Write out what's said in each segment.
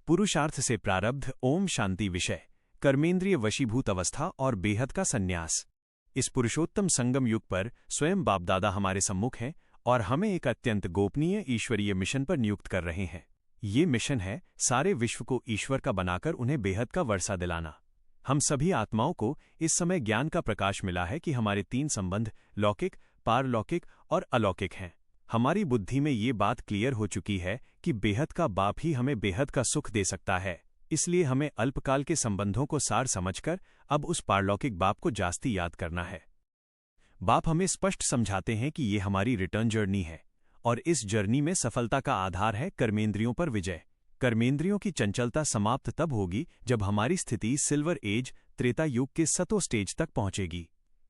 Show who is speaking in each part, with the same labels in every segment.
Speaker 1: पुरुषार्थ से प्रारब्ध ओम शांति विषय, कर्मेंद्रिय वशीभूत अवस्था और बेहद का संन्यास। इस पुरुषोत्तम संगम युग पर स्वयं बापदादा हमारे सम्मुख हैं और हमें एक अत्यंत गोपनीय ईश्वरीय मिशन पर नियुक्त कर रहे हैं। ये मिशन है सारे विश्व को ईश्वर का बनाकर उन्हें बेहद का वर्षा दिलाना। हम सभी आत्माओं को इस समय ज्ञान का प्रकाश मिला है कि हमारे 3 संबंध लौकिक, पारलौकिक और अलौकिक हैं। हमारी बुद्धि में ये बात क्लियर हो चुकी है कि बेहद का बाप ही हमें बेहद का सुख दे सकता है। इसलिए हमें अल्पकाल के संबंधों को सार समझकर अब उस पारलौकिक बाप को जास्ती याद करना है। बाप हमें स्पष्ट समझाते हैं कि ये हमारी रिटर्न जर्नी है और इस जर्नी में सफलता का आधार है कर्मेंद्रियों पर विजय। कर्मेंद्रियों की चंचलता समाप्त तब होगी जब हमारी स्थिति सिल्वर एज त्रेता युग के सतो स्टेज तक पहुंचेगी।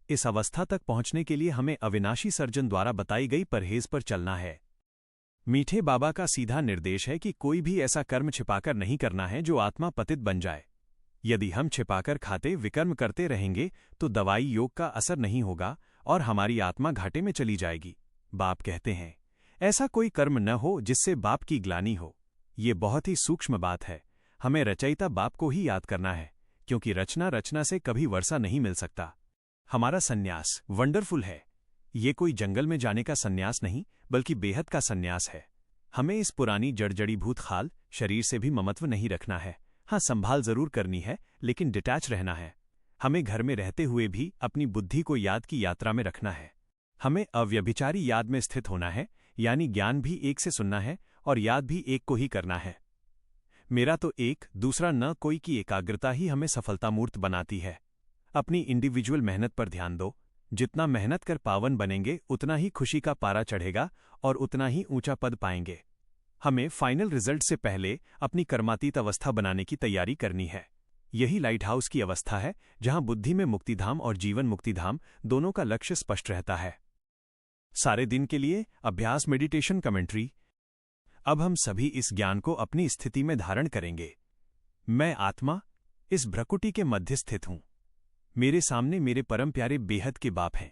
Speaker 1: इस अवस्था तक पहुंचने के लिए हमें अविनाशी सर्जन द्वारा बताई गई परहेज पर चलना है। मीठे बाबा का सीधा निर्देश है कि कोई भी ऐसा कर्म छिपाकर नहीं करना है जो आत्मा पतित बन जाए। यदि हम छिपाकर खाते विकर्म करते रहेंगे तो दवाई योग का असर नहीं होगा और हमारी आत्मा घाटे में चली जाएगी। बाप कहते हैं ऐसा कोई कर्म न हो जिससे बाप की ग्लानि हो। ये बहुत ही सूक्ष्म बात है। हमें रचयिता बाप को ही याद करना है, क्योंकि रचना से कभी वर्षा नहीं मिल सकता। हमारा संन्यास वंडरफुल है। ये कोई जंगल में जाने का संन्यास नहीं बल्कि बेहद का संन्यास है। हमें इस पुरानी जड़जड़ीभूत खाल शरीर से भी ममत्व नहीं रखना है। हाँ, संभाल जरूर करनी है लेकिन डिटैच रहना है। हमें घर में रहते हुए भी अपनी बुद्धि को याद की यात्रा में रखना है। हमें अव्यभिचारी याद में स्थित होना है, यानी ज्ञान भी एक से सुनना है और याद भी एक को ही करना है। मेरा तो एक, दूसरा न कोई की एकाग्रता ही हमें सफलता मूर्त बनाती है। अपनी इंडिविजुअल मेहनत पर ध्यान दो। जितना मेहनत कर पावन बनेंगे उतना ही खुशी का पारा चढ़ेगा और उतना ही ऊंचा पद पाएंगे। हमें फाइनल रिजल्ट से पहले अपनी कर्मातीत अवस्था बनाने की तैयारी करनी है। यही लाइट हाउस की अवस्था है जहां बुद्धि में मुक्तिधाम और जीवन मुक्तिधाम दोनों का लक्ष्य स्पष्ट रहता है। सारे दिन के लिए अभ्यास मेडिटेशन कमेंट्री। अब हम सभी इस ज्ञान को अपनी स्थिति में धारण करेंगे। मैं आत्मा इस भ्रकुटी के मध्य स्थित हूं। मेरे सामने मेरे परम प्यारे बेहद के बाप हैं।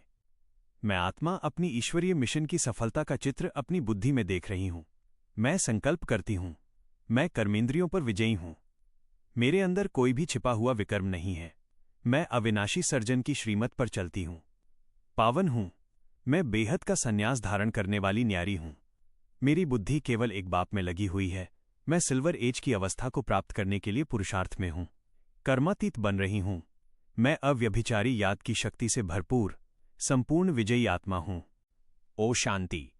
Speaker 1: मैं आत्मा अपनी ईश्वरीय मिशन की सफलता का चित्र अपनी बुद्धि में देख रही हूं। मैं संकल्प करती हूं। मैं कर्मेंद्रियों पर विजयी हूं। मेरे अंदर कोई भी छिपा हुआ विकर्म नहीं है। मैं अविनाशी सर्जन की श्रीमत पर चलती हूं। पावन हूं। मैं बेहद का संन्यास धारण करने वाली न्यारी हूं। मेरी बुद्धि केवल एक बाप में लगी हुई है। मैं सिल्वर एज की अवस्था को प्राप्त करने के लिए पुरुषार्थ में हूं। कर्मातीत बन रही हूं। मैं अव्यभिचारी याद की शक्ति से भरपूर संपूर्ण विजयी आत्मा हूं। ओ शांति।